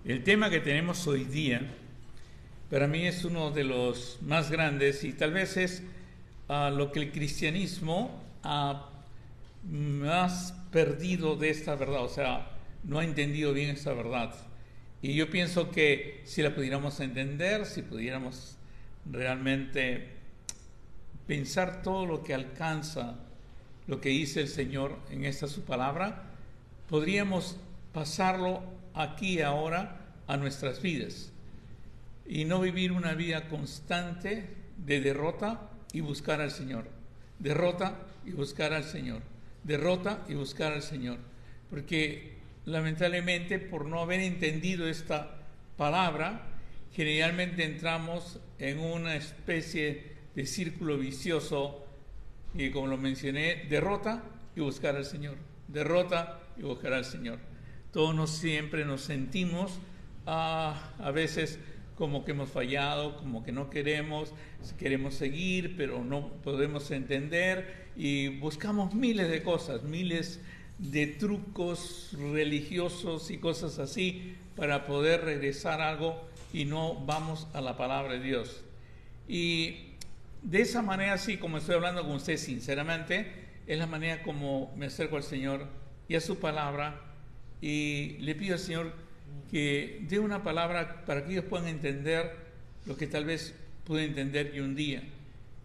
El tema que tenemos hoy día, para mí es uno de los más grandes y tal vez es lo que el cristianismo ha más perdido de esta verdad, o sea, no ha entendido bien esta verdad. Y yo pienso que si la pudiéramos entender, si pudiéramos realmente pensar todo lo que alcanza, lo que dice el Señor en esta su palabra, podríamos pasarlo aquí ahora a nuestras vidas y no vivir una vida constante de derrota y buscar al Señor, derrota y buscar al Señor, derrota y buscar al Señor, porque lamentablemente por no haber entendido esta palabra, generalmente entramos en una especie de círculo vicioso y, como lo mencioné, derrota y buscar al Señor, derrota y buscar al Señor. Todos siempre nos sentimos a veces como que hemos fallado, como que no queremos seguir, pero no podemos entender y buscamos miles de cosas, miles de trucos religiosos y cosas así para poder regresar a algo y no vamos a la palabra de Dios. Y de esa manera, así como estoy hablando con usted sinceramente, es la manera como me acerco al Señor y a su palabra y le pido al Señor que dé una palabra para que ellos puedan entender lo que tal vez pude entender yo un día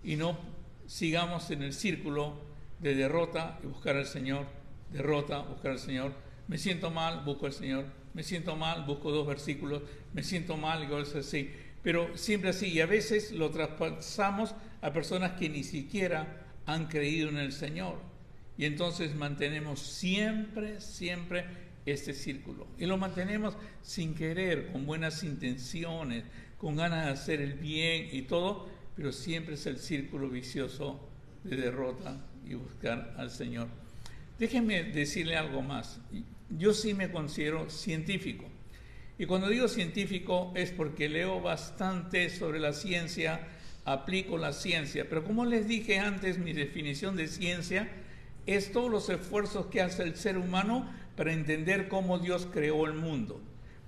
y no sigamos en el círculo de derrota y buscar al Señor, derrota, buscar al Señor. Me siento mal, busco al Señor. Me siento mal, busco 2 versículos. Me siento mal, y cosas así. Pero siempre así, y a veces lo traspasamos a personas que ni siquiera han creído en el Señor. Y entonces mantenemos siempre este círculo. Y lo mantenemos sin querer, con buenas intenciones, con ganas de hacer el bien y todo, pero siempre es el círculo vicioso de derrota y buscar al Señor. Déjenme decirle algo más. Yo sí me considero científico. Y cuando digo científico es porque leo bastante sobre la ciencia, aplico la ciencia. Pero como les dije antes, mi definición de ciencia es todos los esfuerzos que hace el ser humano para entender cómo Dios creó el mundo,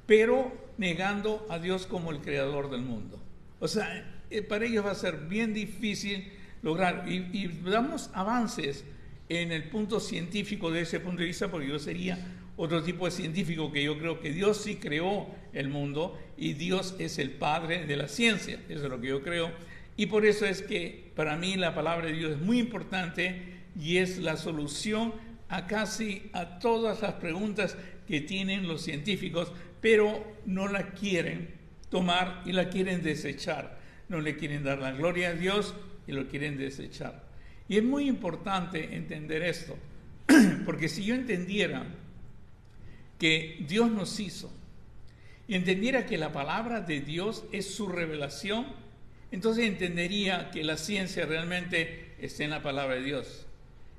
pero negando a Dios como el creador del mundo. O sea, para ellos va a ser bien difícil lograr. Y damos avances en el punto científico de ese punto de vista, porque yo sería otro tipo de científico que yo creo que Dios sí creó el mundo y Dios es el padre de la ciencia. Eso es lo que yo creo. Y por eso es que para mí la palabra de Dios es muy importante y es la solución a casi a todas las preguntas que tienen los científicos, pero no la quieren tomar y la quieren desechar. No le quieren dar la gloria a Dios y lo quieren desechar. Y es muy importante entender esto, porque si yo entendiera que Dios nos hizo y entendiera que la palabra de Dios es su revelación, entonces entendería que la ciencia realmente está en la palabra de Dios.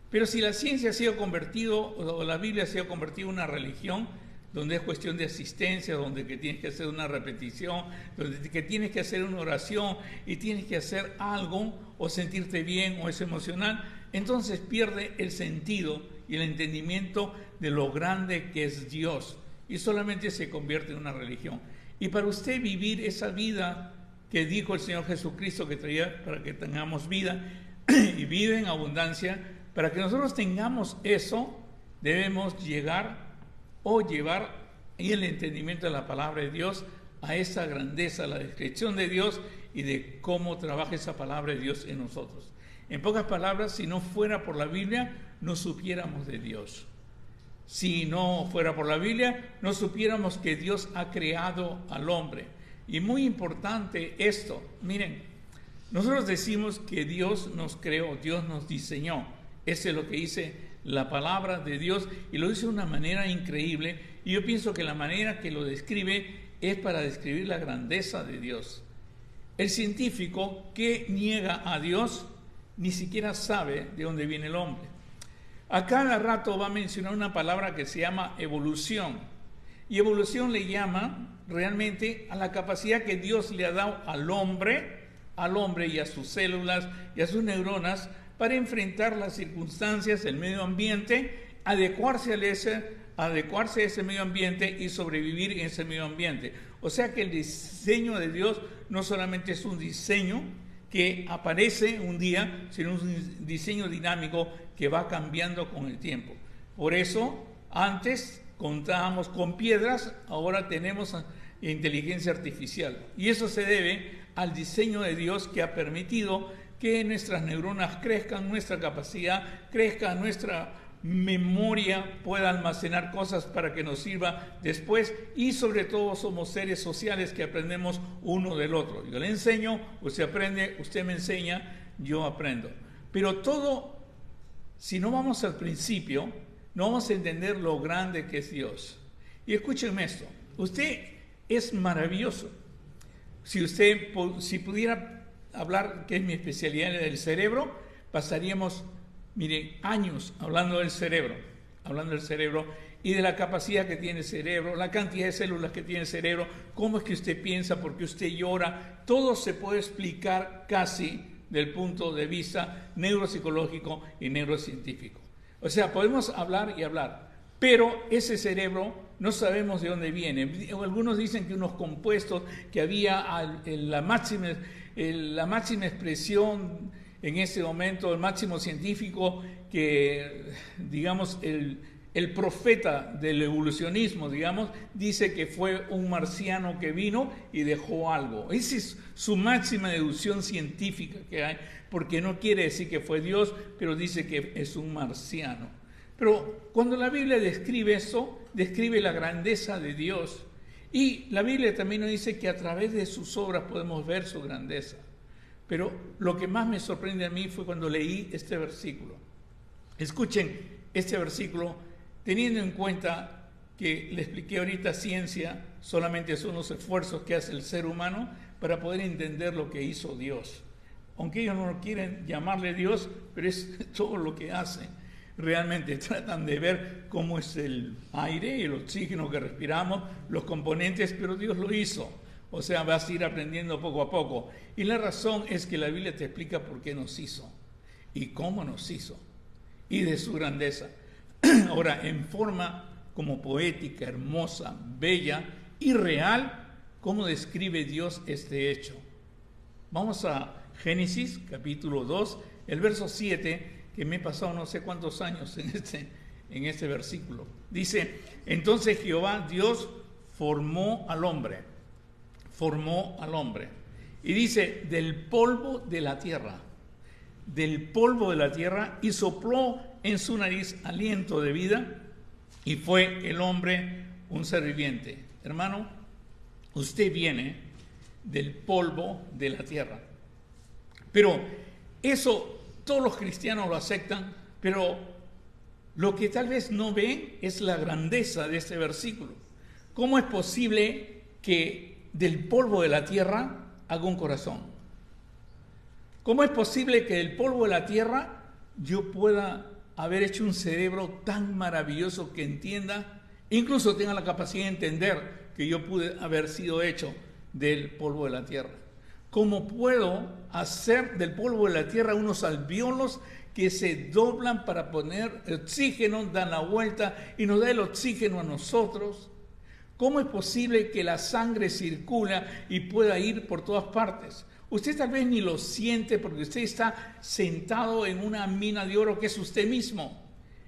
Pero si la ciencia ha sido convertido, o la Biblia ha sido convertida en una religión, donde es cuestión de asistencia, donde que tienes que hacer una repetición, donde que tienes que hacer una oración y tienes que hacer algo o sentirte bien o es emocional, entonces pierde el sentido y el entendimiento de lo grande que es Dios y solamente se convierte en una religión. Y para usted vivir esa vida que dijo el Señor Jesucristo que traía para que tengamos vida y vida en abundancia, para que nosotros tengamos eso, debemos llevar y el entendimiento de la palabra de Dios a esa grandeza, la descripción de Dios y de cómo trabaja esa palabra de Dios en nosotros. En pocas palabras, si no fuera por la Biblia, no supiéramos de Dios. Si no fuera por la Biblia, no supiéramos que Dios ha creado al hombre. Y muy importante esto, miren, nosotros decimos que Dios nos creó, Dios nos diseñó. Eso es lo que dice la palabra de Dios y lo dice de una manera increíble. Y yo pienso que la manera que lo describe es para describir la grandeza de Dios. El científico que niega a Dios ni siquiera sabe de dónde viene el hombre. A cada rato va a mencionar una palabra que se llama evolución. Y evolución le llama realmente a la capacidad que Dios le ha dado al hombre y a sus células y a sus neuronas para enfrentar las circunstancias, el medio ambiente, adecuarse adecuarse a ese medio ambiente y sobrevivir en ese medio ambiente. O sea que el diseño de Dios no solamente es un diseño que aparece un día, sino un diseño dinámico que va cambiando con el tiempo. Por eso, antes contábamos con piedras, ahora tenemos inteligencia artificial. Y eso se debe al diseño de Dios que ha permitido que nuestras neuronas crezcan, nuestra capacidad crezca, nuestra memoria pueda almacenar cosas para que nos sirva después, y sobre todo somos seres sociales que aprendemos uno del otro. Yo le enseño, usted aprende, usted me enseña, yo aprendo. Pero todo, si no vamos al principio, no vamos a entender lo grande que es Dios. Y escúchenme esto, usted es maravilloso. Si pudiera hablar, que es mi especialidad del cerebro, pasaríamos, mire, años hablando del cerebro y de la capacidad que tiene el cerebro, la cantidad de células que tiene el cerebro, cómo es que usted piensa, por qué usted llora. Todo se puede explicar casi del punto de vista neuropsicológico y neurocientífico. O sea, podemos hablar y hablar, pero ese cerebro no sabemos de dónde viene. Algunos dicen que unos compuestos que había la máxima expresión en ese momento, el máximo científico, que digamos el profeta del evolucionismo, digamos, dice que fue un marciano que vino y dejó algo. Esa es su máxima deducción científica que hay, porque no quiere decir que fue Dios, pero dice que es un marciano. Pero cuando la Biblia describe eso, describe la grandeza de Dios. Y la Biblia también nos dice que a través de sus obras podemos ver su grandeza. Pero lo que más me sorprende a mí fue cuando leí este versículo. Escuchen este versículo, teniendo en cuenta que le expliqué ahorita, ciencia solamente son los esfuerzos que hace el ser humano para poder entender lo que hizo Dios. Aunque ellos no quieren llamarle Dios, pero es todo lo que hace. Realmente tratan de ver cómo es el aire y el oxígeno que respiramos, los componentes, pero Dios lo hizo. O sea, vas a ir aprendiendo poco a poco. Y la razón es que la Biblia te explica por qué nos hizo y cómo nos hizo y de su grandeza. Ahora, en forma como poética, hermosa, bella y real, ¿cómo describe Dios este hecho? Vamos a Génesis, capítulo 2, el verso 7, que me he pasado no sé cuántos años en este versículo. Dice, entonces Jehová Dios formó al hombre. Y dice, del polvo de la tierra, y sopló en su nariz aliento de vida, y fue el hombre un ser viviente. Hermano, usted viene del polvo de la tierra. Pero eso todos los cristianos lo aceptan, pero lo que tal vez no ven es la grandeza de este versículo. ¿Cómo es posible que del polvo de la tierra haga un corazón? ¿Cómo es posible que del polvo de la tierra yo pueda haber hecho un cerebro tan maravilloso que entienda, incluso tenga la capacidad de entender que yo pude haber sido hecho del polvo de la tierra? ¿Cómo puedo hacer del polvo de la tierra unos alvéolos que se doblan para poner oxígeno, dan la vuelta y nos da el oxígeno a nosotros? ¿Cómo es posible que la sangre circula y pueda ir por todas partes? Usted tal vez ni lo siente porque usted está sentado en una mina de oro que es usted mismo.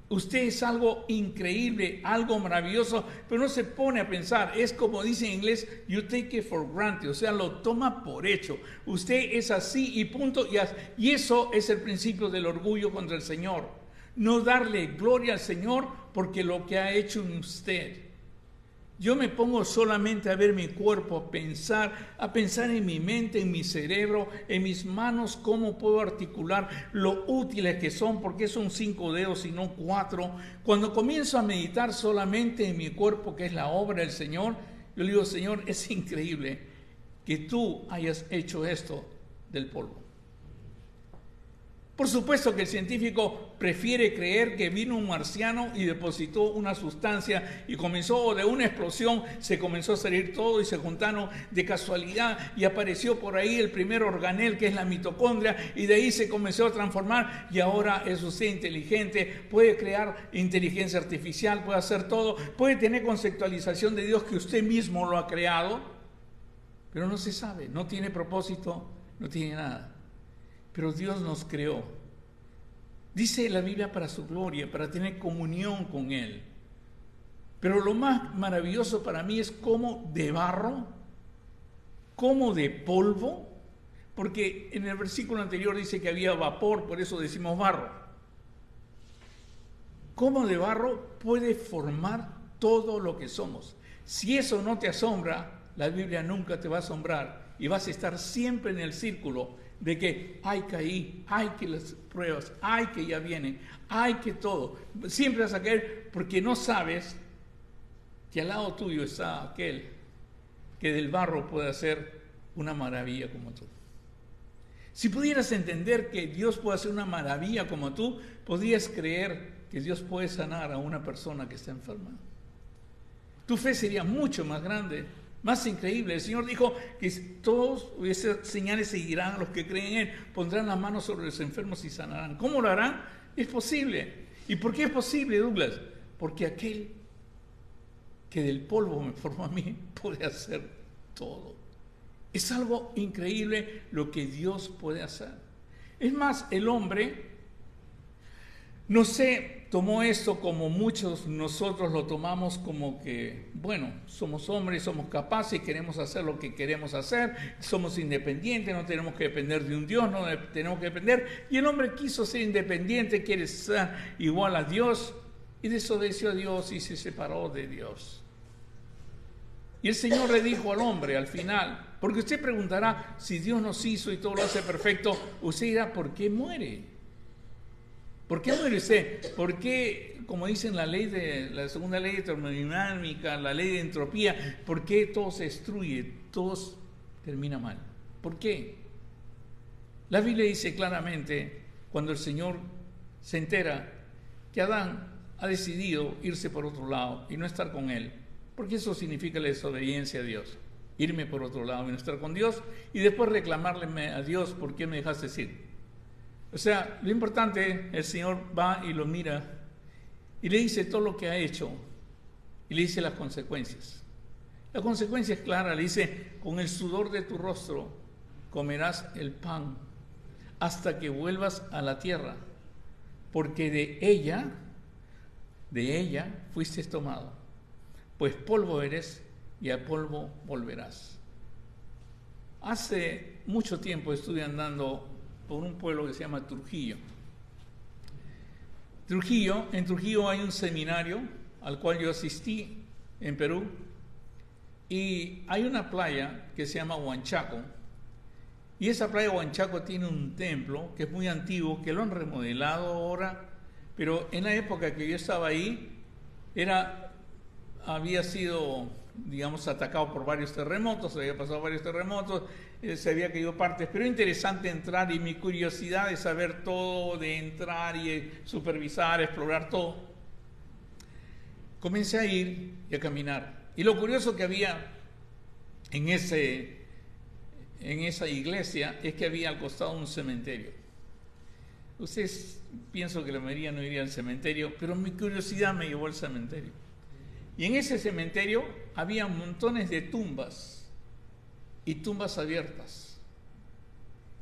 Usted es algo increíble, algo maravilloso, pero no se pone a pensar. Es como dice en inglés, you take it for granted, o sea, lo toma por hecho. Usted es así y punto. Y eso es el principio del orgullo contra el Señor. No darle gloria al Señor porque lo que ha hecho en usted. Yo me pongo solamente a ver mi cuerpo, a pensar en mi mente, en mi cerebro, en mis manos, cómo puedo articular lo útiles que son, porque son 5 dedos y no 4. Cuando comienzo a meditar solamente en mi cuerpo, que es la obra del Señor, yo le digo, Señor, es increíble que tú hayas hecho esto del polvo. Por supuesto que el científico prefiere creer que vino un marciano y depositó una sustancia y comenzó de una explosión, se comenzó a salir todo y se juntaron de casualidad y apareció por ahí el primer organel que es la mitocondria y de ahí se comenzó a transformar y ahora es usted inteligente, puede crear inteligencia artificial, puede hacer todo, puede tener conceptualización de Dios que usted mismo lo ha creado, pero no se sabe, no tiene propósito, no tiene nada. Pero Dios nos creó. Dice la Biblia para su gloria, para tener comunión con Él. Pero lo más maravilloso para mí es cómo de barro, cómo de polvo, porque en el versículo anterior dice que había vapor, por eso decimos barro. Cómo de barro puede formar todo lo que somos. Si eso no te asombra, la Biblia nunca te va a asombrar y vas a estar siempre en el círculo de que, ay, caí, ay, que las pruebas, ay, que ya vienen, ay, que todo. Siempre vas a caer porque no sabes que al lado tuyo está aquel que del barro puede hacer una maravilla como tú. Si pudieras entender que Dios puede hacer una maravilla como tú, podrías creer que Dios puede sanar a una persona que está enferma. Tu fe sería mucho más grande, más increíble. El Señor dijo que todas esas señales seguirán a los que creen en Él, pondrán las manos sobre los enfermos y sanarán. ¿Cómo lo harán? Es posible. ¿Y por qué es posible, Douglas? Porque aquel que del polvo me formó a mí puede hacer todo. Es algo increíble lo que Dios puede hacer. Es más, el hombre, no sé, tomó esto como muchos nosotros lo tomamos como que, bueno, somos hombres, somos capaces, queremos hacer lo que queremos hacer, somos independientes, no tenemos que depender de un Dios, no tenemos que depender. Y el hombre quiso ser independiente, quiere ser igual a Dios y desobedeció a Dios y se separó de Dios. Y el Señor le dijo al hombre al final, porque usted preguntará, si Dios nos hizo y todo lo hace perfecto, usted dirá, ¿por qué muere? ¿Por qué muere usted? ¿Por qué, como dicen la segunda ley de termodinámica, la ley de entropía, por qué todo se destruye, todo termina mal? ¿Por qué? La Biblia dice claramente, cuando el Señor se entera que Adán ha decidido irse por otro lado y no estar con él, porque eso significa la desobediencia a Dios, irme por otro lado y no estar con Dios, y después reclamarle a Dios, ¿por qué me dejaste ir? O sea, lo importante, el Señor va y lo mira y le dice todo lo que ha hecho y le dice las consecuencias. La consecuencia es clara, le dice, con el sudor de tu rostro comerás el pan hasta que vuelvas a la tierra, porque de ella fuiste tomado, pues polvo eres y a polvo volverás. Hace mucho tiempo estuve andando por un pueblo que se llama Trujillo. En Trujillo hay un seminario al cual yo asistí en Perú y hay una playa que se llama Huanchaco y esa playa Huanchaco tiene un templo que es muy antiguo, que lo han remodelado ahora, pero en la época que yo estaba ahí había sido, digamos, atacado por varios terremotos, había pasado varios terremotos, se había caído partes, pero interesante entrar y mi curiosidad de saber todo, de entrar y supervisar, explorar todo. Comencé a ir y a caminar. Y lo curioso que había en esa iglesia es que había al costado un cementerio. Ustedes pienso que la mayoría no iría al cementerio, pero mi curiosidad me llevó al cementerio. Y en ese cementerio había montones de tumbas y tumbas abiertas.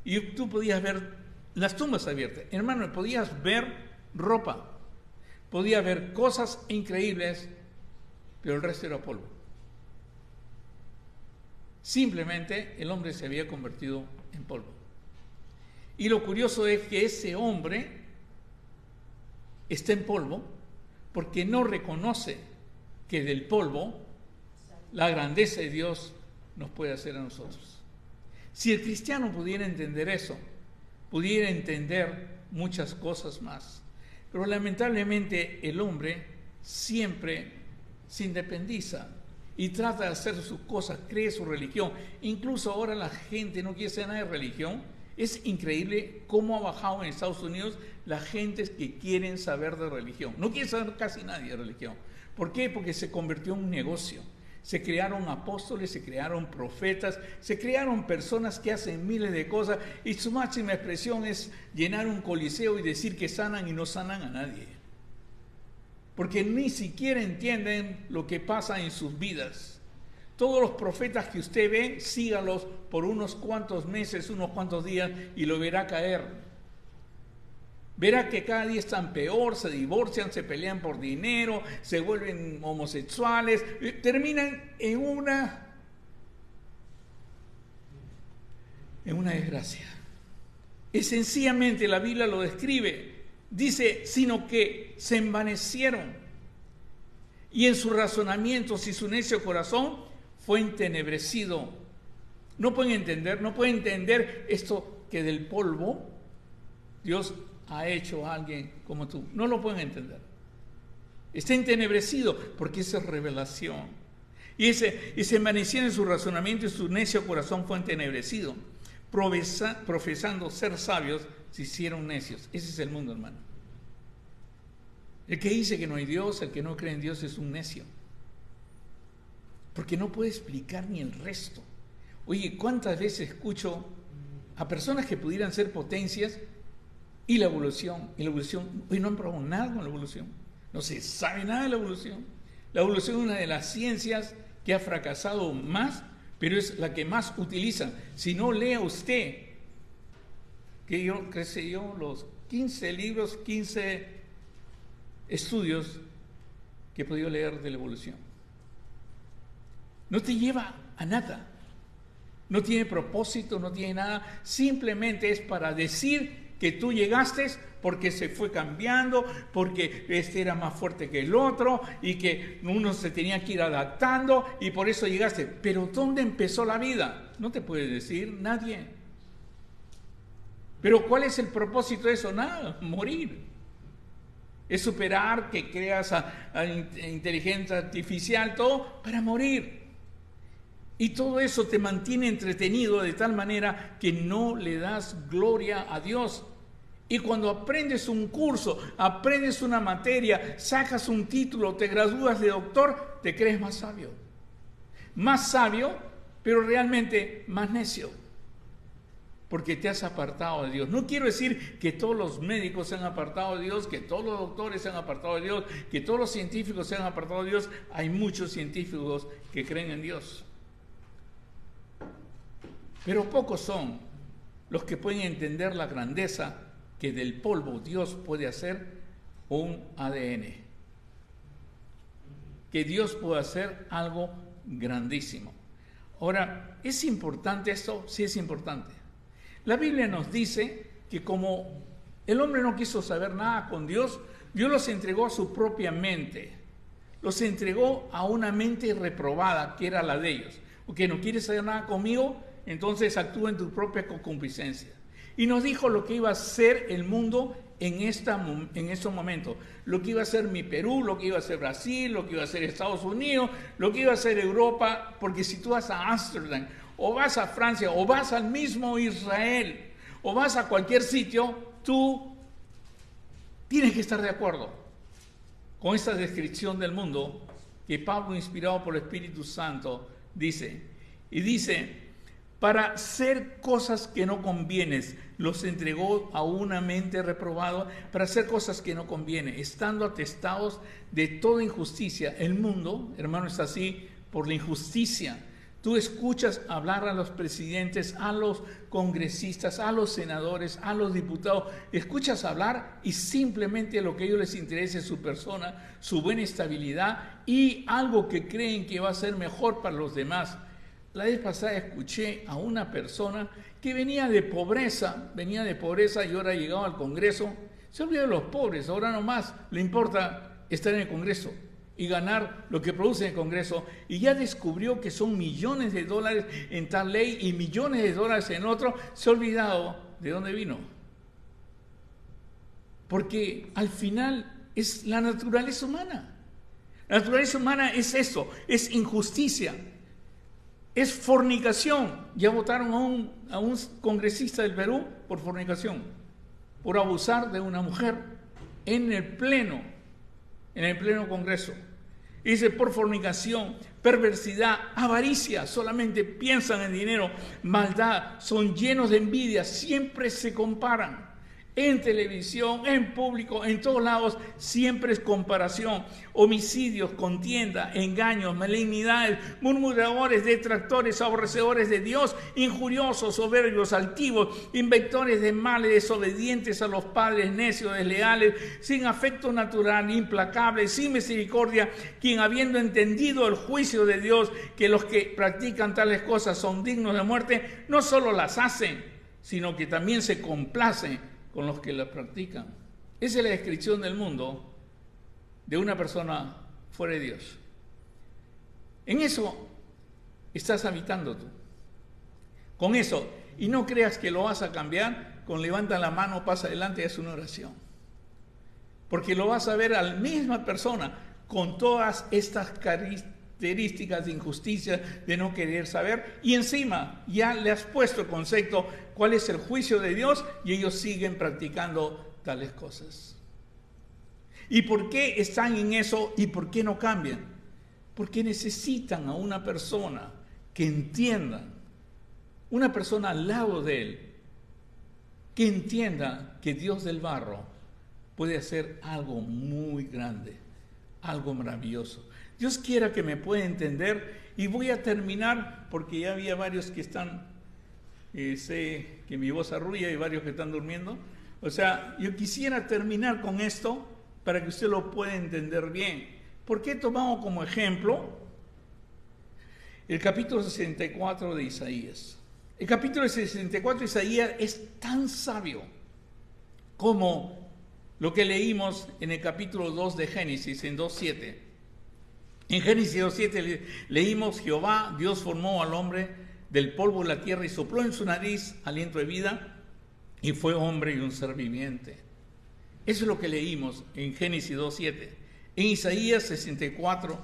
Y tú podías ver las tumbas abiertas. Hermano, podías ver ropa, podías ver cosas increíbles, pero el resto era polvo. Simplemente el hombre se había convertido en polvo. Y lo curioso es que ese hombre está en polvo porque no reconoce que del polvo la grandeza de Dios nos puede hacer a nosotros. Si el cristiano pudiera entender eso, pudiera entender muchas cosas más. Pero lamentablemente el hombre siempre se independiza y trata de hacer sus cosas, cree su religión. Incluso ahora la gente no quiere saber nada de religión Es increíble cómo ha bajado en Estados Unidos la gente que quieren saber de religión. No quiere saber casi nadie de religión. ¿Por qué? Porque se convirtió en un negocio. Se crearon apóstoles, se crearon profetas, se crearon personas que hacen miles de cosas y su máxima expresión es llenar un coliseo y decir que sanan y no sanan a nadie. Porque ni siquiera entienden lo que pasa en sus vidas. Todos los profetas que usted ve, sígalos por unos cuantos meses, unos cuantos días y lo verá caer. Verá que cada día están peor, se divorcian, se pelean por dinero, se vuelven homosexuales, terminan en una desgracia. Y sencillamente la Biblia lo describe, dice, sino que se envanecieron y en sus razonamientos y su necio corazón fue entenebrecido. No pueden entender esto que del polvo Dios ha hecho a alguien como tú. No lo pueden entender. Está entenebrecido porque esa es revelación. Y se envanecieron en su razonamiento y su necio corazón fue entenebrecido. Profesando ser sabios, se hicieron necios. Ese es el mundo, hermano. El que dice que no hay Dios, el que no cree en Dios es un necio. Porque no puede explicar ni el resto. Oye, ¿cuántas veces escucho a personas que pudieran ser potencias y la evolución, hoy no han probado nada con la evolución, no se sabe nada de la evolución. La evolución es una de las ciencias que ha fracasado más, pero es la que más utilizan. Si no, lea usted, los 15 libros, 15 estudios que he podido leer de la evolución. No te lleva a nada, no tiene propósito, no tiene nada, simplemente es para decir que tú llegaste porque se fue cambiando, porque este era más fuerte que el otro y que uno se tenía que ir adaptando y por eso llegaste. Pero ¿dónde empezó la vida? No te puede decir nadie. Pero ¿cuál es el propósito de eso? Nada, morir. Es superar, que creas a inteligencia artificial, todo para morir. Y todo eso te mantiene entretenido de tal manera que no le das gloria a Dios. Y cuando aprendes un curso, aprendes una materia, sacas un título, te gradúas de doctor, te crees más sabio. Más sabio, pero realmente más necio. Porque te has apartado de Dios. No quiero decir que todos los médicos se han apartado de Dios, que todos los doctores se han apartado de Dios, que todos los científicos se han apartado de Dios. Hay muchos científicos que creen en Dios. Pero pocos son los que pueden entender la grandeza que del polvo Dios puede hacer un ADN. Que Dios puede hacer algo grandísimo. Ahora, ¿es importante esto? Sí es importante. La Biblia nos dice que como el hombre no quiso saber nada con Dios, Dios los entregó a su propia mente. Los entregó a una mente reprobada, que era la de ellos. Porque no quieres saber nada conmigo, entonces actúa en tu propia concupiscencia. Y nos dijo lo que iba a ser el mundo en estos momentos. Lo que iba a ser mi Perú, lo que iba a ser Brasil, lo que iba a ser Estados Unidos, lo que iba a ser Europa. Porque si tú vas a Ámsterdam, o vas a Francia, o vas al mismo Israel, o vas a cualquier sitio, tú tienes que estar de acuerdo con esta descripción del mundo que Pablo, inspirado por el Espíritu Santo, dice. Y dice: para hacer cosas que no convienen, los entregó a una mente reprobada para hacer cosas que no convienen, estando atestados de toda injusticia. El mundo, hermano, está así por la injusticia. Tú escuchas hablar a los presidentes, a los congresistas, a los senadores, a los diputados. Escuchas hablar y simplemente lo que a ellos les interesa es su persona, su buena estabilidad y algo que creen que va a ser mejor para los demás. La vez pasada escuché a una persona que venía de pobreza y ahora ha llegado al Congreso. Se olvidó de los pobres, ahora nomás le importa estar en el Congreso y ganar lo que produce en el Congreso. Y ya descubrió que son millones de dólares en tal ley y millones de dólares en otro. Se ha olvidado de dónde vino. Porque al final es la naturaleza humana. La naturaleza humana es eso, es injusticia. Es fornicación. Ya votaron a un congresista del Perú por fornicación, por abusar de una mujer en el pleno Congreso. Dice, por fornicación, perversidad, avaricia, solamente piensan en dinero, maldad, son llenos de envidia, siempre se comparan. En televisión, en público, en todos lados, siempre es comparación. Homicidios, contienda, engaños, malignidades, murmuradores, detractores, aborrecedores de Dios, injuriosos, soberbios, altivos, inventores de males, desobedientes a los padres, necios, desleales, sin afecto natural, implacables, sin misericordia, quien habiendo entendido el juicio de Dios, que los que practican tales cosas son dignos de muerte, no solo las hacen, sino que también se complacen con los que la practican. Esa es la descripción del mundo de una persona fuera de Dios. En eso estás habitando tú. Con eso. Y no creas que lo vas a cambiar con levanta la mano, pasa adelante y haz una oración. Porque lo vas a ver a la misma persona con todas estas características de injusticia, de no querer saber, y encima ya le has puesto el concepto cuál es el juicio de Dios y ellos siguen practicando tales cosas. ¿Y por qué están en eso y por qué no cambian? Porque necesitan a una persona que entienda, una persona al lado de él, que entienda que Dios del barro puede hacer algo muy grande, algo maravilloso. Dios quiera que me pueda entender, y voy a terminar porque ya había varios que están, sé que mi voz arrulla y varios que están durmiendo. O sea, yo quisiera terminar con esto para que usted lo pueda entender bien. ¿Por qué tomamos como ejemplo el capítulo 64 de Isaías? El capítulo 64 de Isaías es tan sabio como lo que leímos en el capítulo 2 de Génesis, en 2.7. En Génesis 2.7 leímos: Jehová, Dios formó al hombre del polvo de la tierra y sopló en su nariz aliento de vida, y fue hombre y un ser viviente. Eso es lo que leímos en Génesis 2.7. En Isaías 64,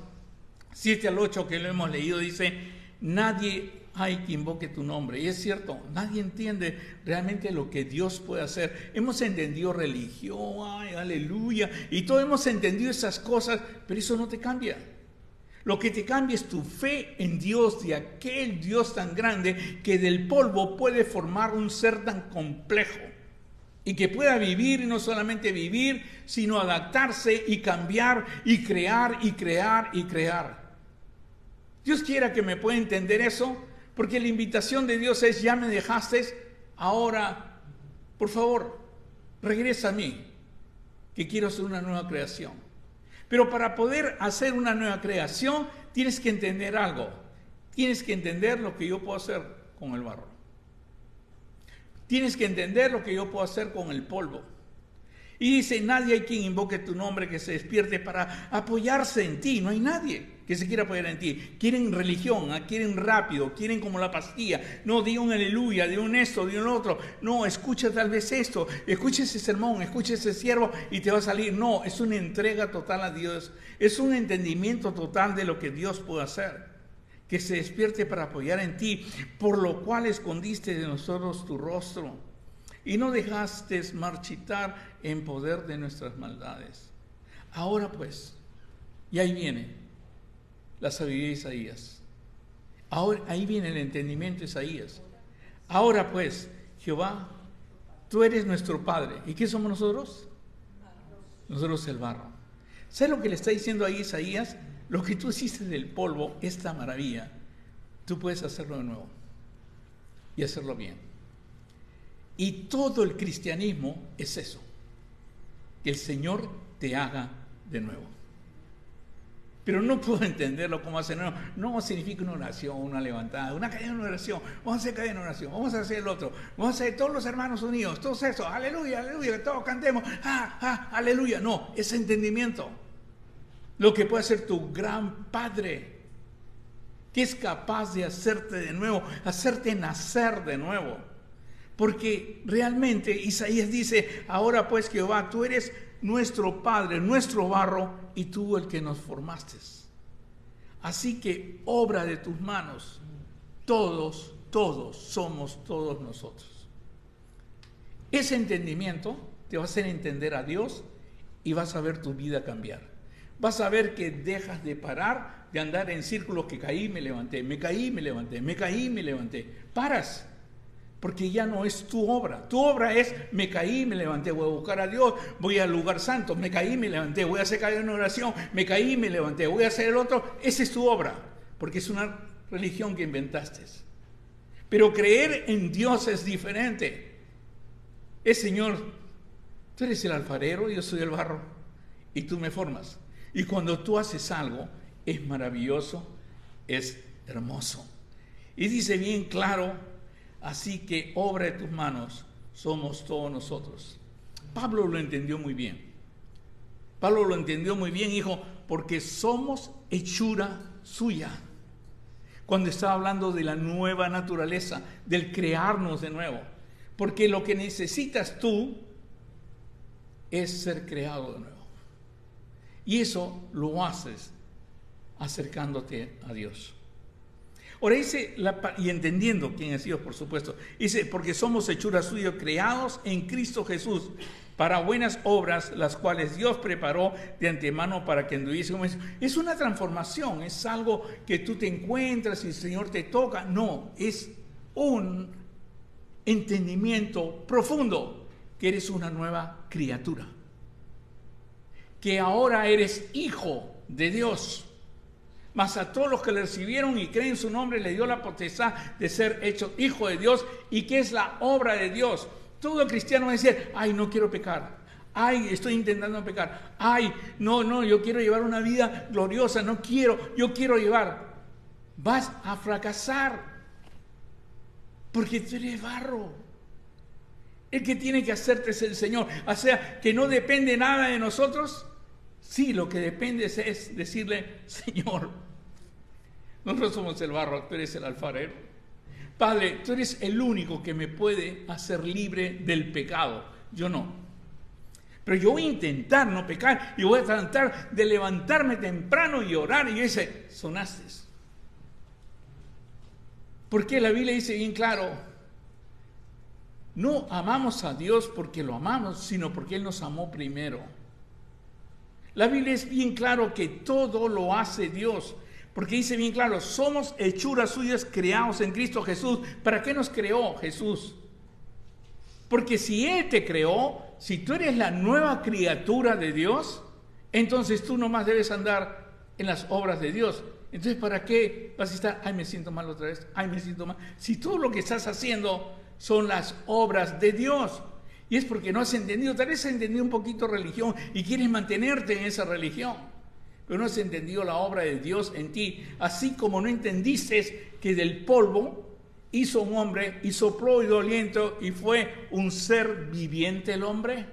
7 al 8, que lo hemos leído, dice: nadie hay que invoque tu nombre. Y es cierto, nadie entiende realmente lo que Dios puede hacer. Hemos entendido religión, ay, aleluya, y todos hemos entendido esas cosas, pero eso no te cambia. Lo que te cambia es tu fe en Dios, de aquel Dios tan grande que del polvo puede formar un ser tan complejo y que pueda vivir, y no solamente vivir, sino adaptarse y cambiar y crear y crear y crear. Dios quiera que me pueda entender eso, porque la invitación de Dios es: ya me dejaste, ahora, por favor, regresa a mí, que quiero hacer una nueva creación. Pero para poder hacer una nueva creación, tienes que entender algo. Tienes que entender lo que yo puedo hacer con el barro. Tienes que entender lo que yo puedo hacer con el polvo. Y dice: nadie hay quien invoque tu nombre, que se despierte para apoyarse en ti. No hay nadie que se quiera apoyar en ti. Quieren religión, quieren rápido, quieren como la pastilla. No, di un aleluya, di un esto, di un otro. No, escucha tal vez esto, escucha ese sermón, escucha ese siervo y te va a salir. No, es una entrega total a Dios. Es un entendimiento total de lo que Dios puede hacer. Que se despierte para apoyar en ti, por lo cual escondiste de nosotros tu rostro y no dejaste marchitar en poder de nuestras maldades. Ahora pues, y ahí viene la sabiduría de Isaías. Ahora, ahí viene el entendimiento de Isaías. Ahora pues, Jehová, tú eres nuestro Padre. ¿Y qué somos nosotros? Nosotros el barro. ¿Sabes lo que le está diciendo ahí Isaías? Lo que tú hiciste del polvo, esta maravilla, tú puedes hacerlo de nuevo y hacerlo bien. Y todo el cristianismo es eso, que el Señor te haga de nuevo. Pero no puedo entenderlo como hacer nuevo. No significa una oración, una levantada, una cadena de oración. Vamos a hacer cadena de oración, vamos a hacer el otro. Vamos a hacer todos los hermanos unidos, todos eso, aleluya, aleluya, que todos cantemos, aleluya. No, es entendimiento. Lo que puede hacer tu gran Padre, que es capaz de hacerte de nuevo, hacerte nacer de nuevo. Porque realmente Isaías dice: ahora pues, Jehová, tú eres nuestro Padre, nuestro barro, y tú el que nos formaste. Así que obra de tus manos, todos somos todos nosotros. Ese entendimiento te va a hacer entender a Dios y vas a ver tu vida cambiar. Vas a ver que dejas de parar de andar en círculos que caí, me levanté, me caí, me levanté, me caí, me levanté. Paras, porque ya no es tu obra. Tu obra es, me caí, me levanté, voy a buscar a Dios, voy al lugar santo, me caí, me levanté, voy a hacer una oración, me caí, me levanté, voy a hacer el otro. Esa es tu obra, porque es una religión que inventaste. Pero creer en Dios es diferente. Es, Señor, tú eres el alfarero, yo soy el barro, y tú me formas. Y cuando tú haces algo, es maravilloso, es hermoso. Y dice bien claro, así que obra de tus manos somos todos nosotros. Pablo lo entendió muy bien. Pablo lo entendió muy bien, hijo, porque somos hechura suya. Cuando estaba hablando de la nueva naturaleza, del crearnos de nuevo. Porque lo que necesitas tú es ser creado de nuevo. Y eso lo haces acercándote a Dios. Ahora dice, y entendiendo quién es Dios, por supuesto, dice, porque somos hechura suya, creados en Cristo Jesús, para buenas obras, las cuales Dios preparó de antemano para que anduviésemos. Es una transformación, es algo que tú te encuentras y el Señor te toca. No, es un entendimiento profundo, que eres una nueva criatura, que ahora eres hijo de Dios. Mas a todos los que le recibieron y creen en su nombre, le dio la potestad de ser hecho hijo de Dios. ¿Y qué es la obra de Dios? Todo cristiano va a decir, ay, no quiero pecar. Ay, estoy intentando pecar. Ay, no, yo quiero llevar una vida gloriosa. Yo quiero llevar. Vas a fracasar. Porque tú eres barro. El que tiene que hacerte es el Señor. O sea, que no depende nada de nosotros. Sí, lo que depende es decirle, Señor, nosotros somos el barro, tú eres el alfarero. Padre, tú eres el único que me puede hacer libre del pecado. Yo no. Pero yo voy a intentar no pecar y voy a tratar de levantarme temprano y orar. Y dice, sonaste. Porque la Biblia dice bien claro, no amamos a Dios porque lo amamos, sino porque Él nos amó primero. La Biblia es bien claro que todo lo hace Dios, porque dice bien claro, somos hechuras suyas creados en Cristo Jesús. ¿Para qué nos creó Jesús? Porque si Él te creó, si tú eres la nueva criatura de Dios, entonces tú nomás debes andar en las obras de Dios. Entonces, ¿para qué vas a estar, ay, me siento mal otra vez, ay, me siento mal? Si todo lo que estás haciendo son las obras de Dios. Y es porque no has entendido, tal vez has entendido un poquito religión y quieres mantenerte en esa religión, pero no has entendido la obra de Dios en ti. Así como no entendiste que del polvo hizo un hombre y sopló y dio aliento y fue un ser viviente el hombre,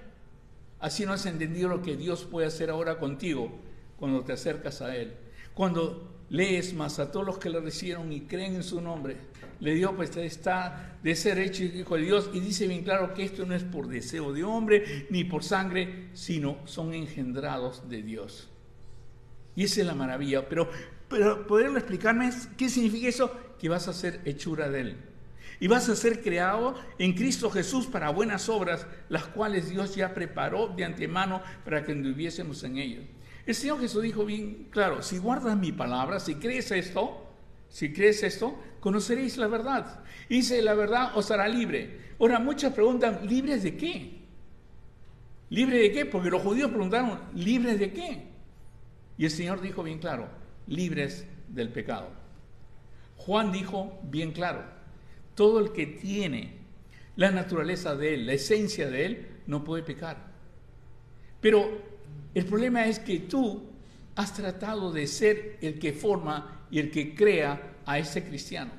así no has entendido lo que Dios puede hacer ahora contigo cuando te acercas a Él. Cuando lees, más a todos los que le recibieron y creen en su nombre, le dio potestad de ser hecho hijo de Dios. Y dice bien claro que esto no es por deseo de hombre ni por sangre, sino son engendrados de Dios. Y esa es la maravilla. Pero poderlo explicarme, ¿qué significa eso? Que vas a ser hechura de Él. Y vas a ser creado en Cristo Jesús para buenas obras, las cuales Dios ya preparó de antemano para que anduviésemos en ellos. El Señor Jesús dijo bien claro, si guardas mi palabra, si crees esto, conoceréis la verdad. Y dice, la verdad os hará libre. Ahora, muchos preguntan, ¿libres de qué? ¿Libre de qué? Porque los judíos preguntaron, ¿libres de qué? Y el Señor dijo bien claro, libres del pecado. Juan dijo bien claro, todo el que tiene la naturaleza de Él, la esencia de Él, no puede pecar. Pero el problema es que tú has tratado de ser el que forma y el que crea a ese cristiano.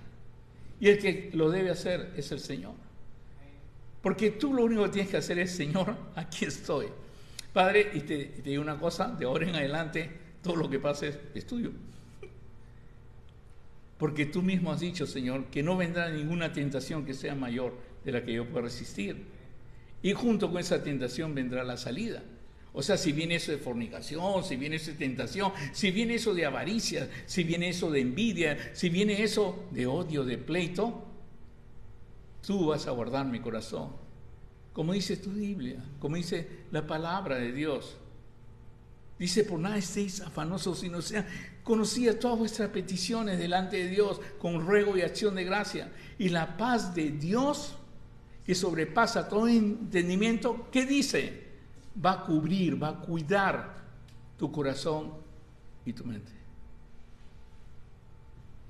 Y el que lo debe hacer es el Señor. Porque tú lo único que tienes que hacer es, Señor, aquí estoy. Padre, y te digo una cosa, de ahora en adelante, todo lo que pase es tuyo. Porque tú mismo has dicho, Señor, que no vendrá ninguna tentación que sea mayor de la que yo pueda resistir. Y junto con esa tentación vendrá la salida. O sea, si viene eso de fornicación, si viene eso de tentación, si viene eso de avaricia, si viene eso de envidia, si viene eso de odio, de pleito, tú vas a guardar mi corazón. Como dice tu Biblia, como dice la palabra de Dios. Dice, por nada estéis afanosos, sino sean conocidas todas vuestras peticiones delante de Dios con ruego y acción de gracia. Y la paz de Dios, que sobrepasa todo entendimiento, ¿qué dice? Va a cubrir, va a cuidar tu corazón y tu mente.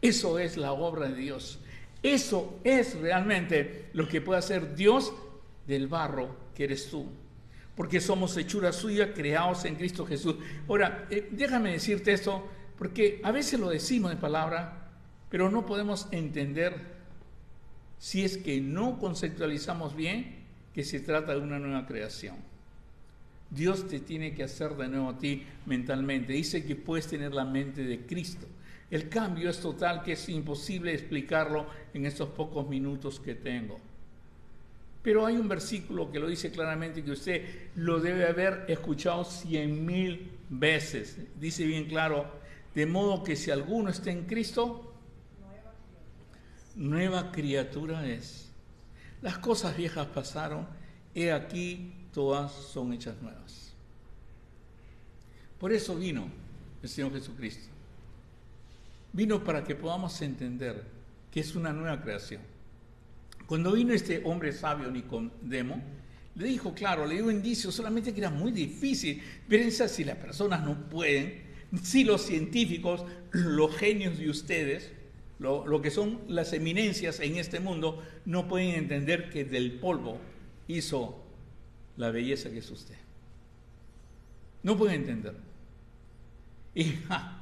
Eso es la obra de Dios. Eso es realmente lo que puede hacer Dios del barro que eres tú. Porque somos hechura suya, creados en Cristo Jesús. Ahora, déjame decirte esto, porque a veces lo decimos en palabra, pero no podemos entender si es que no conceptualizamos bien que se trata de una nueva creación. Dios te tiene que hacer de nuevo a ti mentalmente. Dice que puedes tener la mente de Cristo. El cambio es total, que es imposible explicarlo en estos pocos minutos que tengo. Pero hay un versículo que lo dice claramente, que usted lo debe haber escuchado 100,000 veces. Dice bien claro, de modo que si alguno está en Cristo, nueva criatura es. Las cosas viejas pasaron, he aquí todas son hechas nuevas. Por eso vino el Señor Jesucristo. Vino para que podamos entender que es una nueva creación. Cuando vino este hombre sabio Nicodemo, le dijo, claro, le dio indicios, solamente que era muy difícil. Piensa si las personas no pueden, si los científicos, los genios de ustedes, lo que son las eminencias en este mundo, no pueden entender que del polvo hizo la belleza que es usted. No pueden entenderlo. Y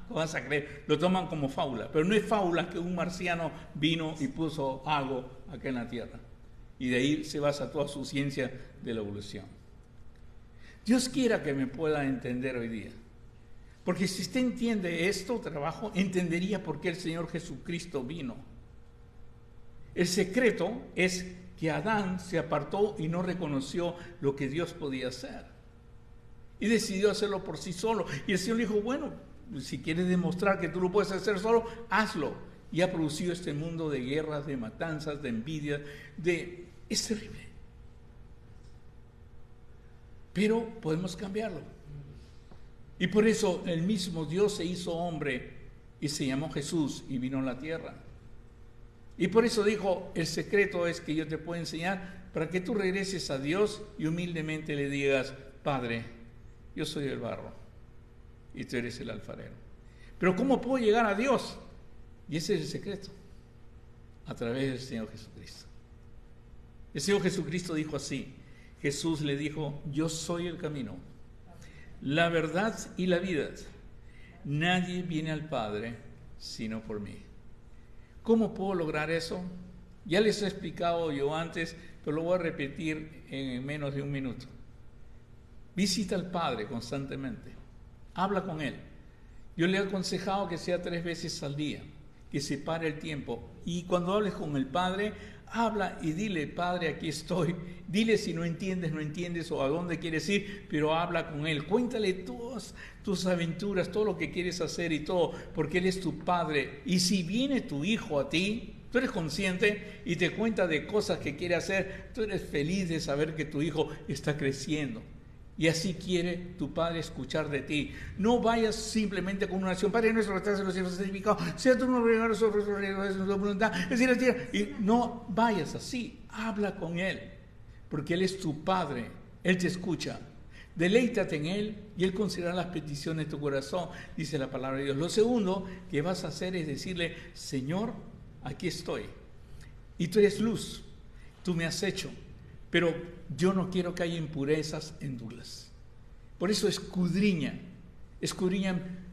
¿cómo vas a creer? Lo toman como fábula, pero no es fábula que un marciano vino y puso algo acá en la Tierra. Y de ahí se basa toda su ciencia de la evolución. Dios quiera que me pueda entender hoy día. Porque si usted entiende esto, trabajo, entendería por qué el Señor Jesucristo vino. El secreto es que Adán se apartó y no reconoció lo que Dios podía hacer. Y decidió hacerlo por sí solo. Y el Señor le dijo, bueno, si quieres demostrar que tú lo puedes hacer solo, hazlo. Y ha producido este mundo de guerras, de matanzas, de envidia, es terrible. Pero podemos cambiarlo. Y por eso el mismo Dios se hizo hombre y se llamó Jesús y vino a la tierra. Y por eso dijo, el secreto es que yo te puedo enseñar para que tú regreses a Dios y humildemente le digas, Padre, yo soy el barro y tú eres el alfarero. Pero ¿cómo puedo llegar a Dios? Y ese es el secreto, a través del Señor Jesucristo. El Señor Jesucristo dijo así, Jesús le dijo, yo soy el camino, la verdad y la vida. Nadie viene al Padre sino por mí. ¿Cómo puedo lograr eso? Ya les he explicado yo antes, pero lo voy a repetir en menos de un minuto. Visita al Padre constantemente. Habla con Él. Yo le he aconsejado que sea 3 veces al día, que separe el tiempo. Y cuando hables con el Padre, habla y dile, Padre, aquí estoy. Dile si no entiendes o a dónde quieres ir, pero habla con Él. Cuéntale todas tus aventuras, todo lo que quieres hacer y todo, porque Él es tu Padre. Y si viene tu hijo a ti, tú eres consciente y te cuenta de cosas que quiere hacer, tú eres feliz de saber que tu hijo está creciendo. Y así quiere tu Padre escuchar de ti. No vayas simplemente con una oración, Padre nuestro que estás en los cielos, santificado sea tu nombre, su voluntad. Y no vayas así, habla con Él, porque Él es tu Padre, Él te escucha. Deleítate en Él y Él considerará las peticiones de tu corazón, dice la palabra de Dios. Lo segundo que vas a hacer es decirle, Señor, aquí estoy. Y tú eres luz, tú me has hecho. Pero yo no quiero que haya impurezas en Douglas. Por eso escudriñan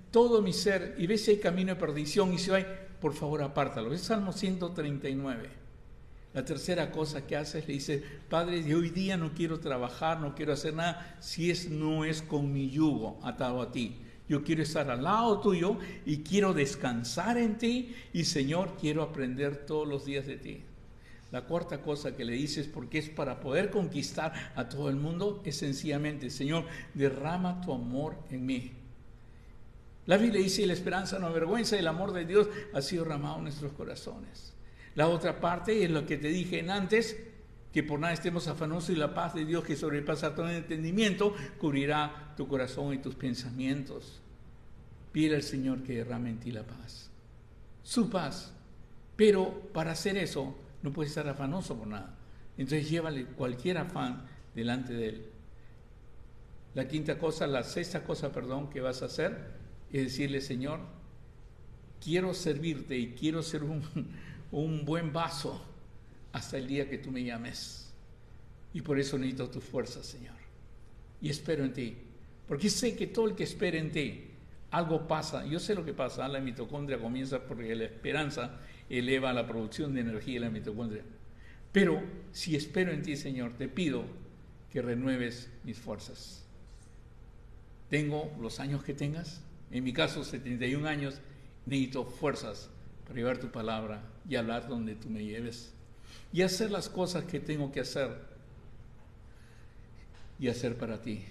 todo mi ser y ve si hay camino de perdición y si hay, por favor apártalo. Es Salmo 139. La tercera cosa que hace es le dice, Padre, de hoy día no quiero trabajar, no quiero hacer nada si no es con mi yugo atado a ti. Yo quiero estar al lado tuyo y quiero descansar en ti y Señor, quiero aprender todos los días de ti. La cuarta cosa que le dices, porque es para poder conquistar a todo el mundo, es sencillamente: Señor, derrama tu amor en mí. La Biblia dice: la esperanza no avergüenza, el amor de Dios ha sido derramado en nuestros corazones. La otra parte es lo que te dije antes, que por nada estemos afanosos, y la paz de Dios, que sobrepasa todo el entendimiento, cubrirá tu corazón y tus pensamientos. Pide al Señor que derrame en ti la paz, su paz. Pero para hacer eso no puedes estar afanoso por nada. Entonces llévale cualquier afán delante de Él. La sexta cosa, que vas a hacer es decirle: Señor, quiero servirte y quiero ser un buen vaso hasta el día que tú me llames. Y por eso necesito tu fuerza, Señor. Y espero en ti. Porque sé que todo el que espera en ti, algo pasa. Yo sé lo que pasa. La mitocondria comienza porque la esperanza eleva la producción de energía en la mitocondria. Pero si espero en ti, Señor, te pido que renueves mis fuerzas. Tengo los años que tengas. En mi caso, 71 años. Necesito fuerzas para llevar tu palabra y hablar donde tú me lleves. Y hacer las cosas que tengo que hacer. Y hacer para ti.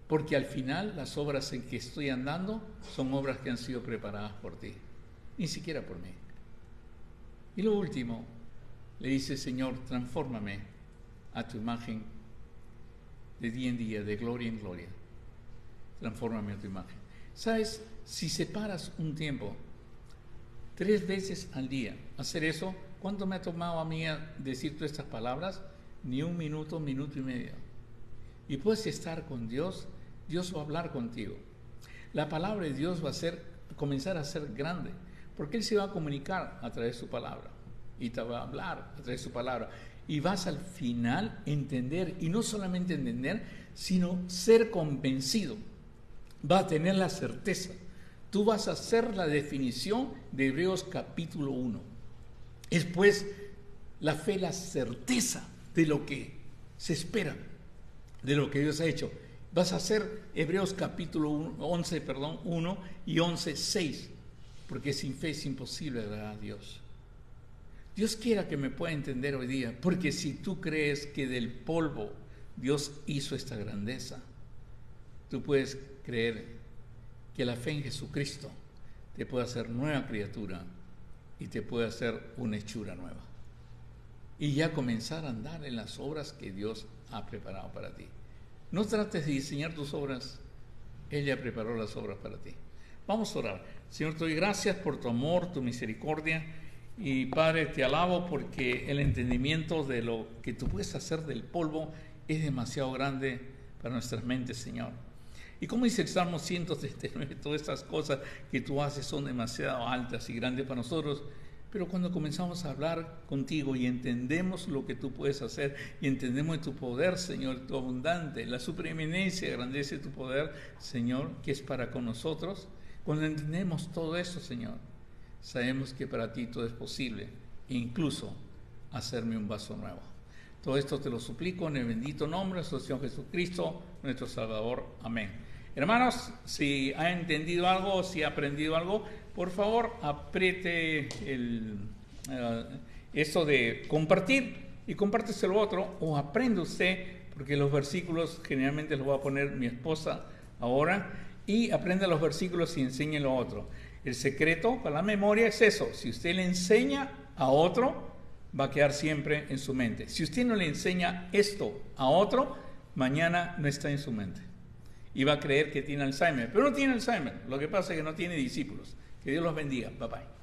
Porque al final las obras en que estoy andando son obras que han sido preparadas por ti. Ni siquiera por mí. Y lo último, le dice: Señor, transfórmame a tu imagen de día en día, de gloria en gloria. Transfórmame a tu imagen. ¿Sabes? Si separas un tiempo, 3 veces al día, hacer eso, ¿cuánto me ha tomado a mí decir todas estas palabras? Ni 1 minuto, 1 minuto y medio. Y puedes estar con Dios, Dios va a hablar contigo. La palabra de Dios va a comenzar a ser grande, porque Él se va a comunicar a través de su palabra, y te va a hablar a través de su palabra, y vas al final a entender, y no solamente entender, sino ser convencido. Vas a tener la certeza. Tú vas a hacer la definición de Hebreos capítulo 1. Es pues la fe, la certeza de lo que se espera, de lo que Dios ha hecho. Vas a hacer Hebreos capítulo 1 y 11, 6. Porque sin fe es imposible agradar a Dios. Dios quiera que me pueda entender hoy día, porque si tú crees que del polvo Dios hizo esta grandeza, tú puedes creer que la fe en Jesucristo te puede hacer nueva criatura y te puede hacer una hechura nueva. Y ya comenzar a andar en las obras que Dios ha preparado para ti. No trates de diseñar tus obras, Él ya preparó las obras para ti. Vamos a orar. Señor, te doy gracias por tu amor, tu misericordia. Y Padre, te alabo porque el entendimiento de lo que tú puedes hacer del polvo es demasiado grande para nuestras mentes, Señor. Y como dice el Salmo 139, todas estas cosas que tú haces son demasiado altas y grandes para nosotros. Pero cuando comenzamos a hablar contigo y entendemos lo que tú puedes hacer y entendemos tu poder, Señor, tu abundante, la supereminencia, grandeza de tu poder, Señor, que es para con nosotros, cuando entendemos todo eso, Señor, sabemos que para ti todo es posible, e incluso hacerme un vaso nuevo. Todo esto te lo suplico en el bendito nombre de nuestro Señor Jesucristo, nuestro Salvador. Amén. Hermanos, si ha entendido algo, si ha aprendido algo, por favor apriete eso de compartir y compárteselo a otro, o aprende usted, porque los versículos generalmente los va a poner mi esposa ahora, y aprenda los versículos y enséñelo a otro. El secreto para la memoria es eso: si usted le enseña a otro, va a quedar siempre en su mente. Si usted no le enseña esto a otro, mañana no está en su mente y va a creer que tiene Alzheimer, pero no tiene Alzheimer. Lo que pasa es que no tiene discípulos. Que Dios los bendiga. Bye bye.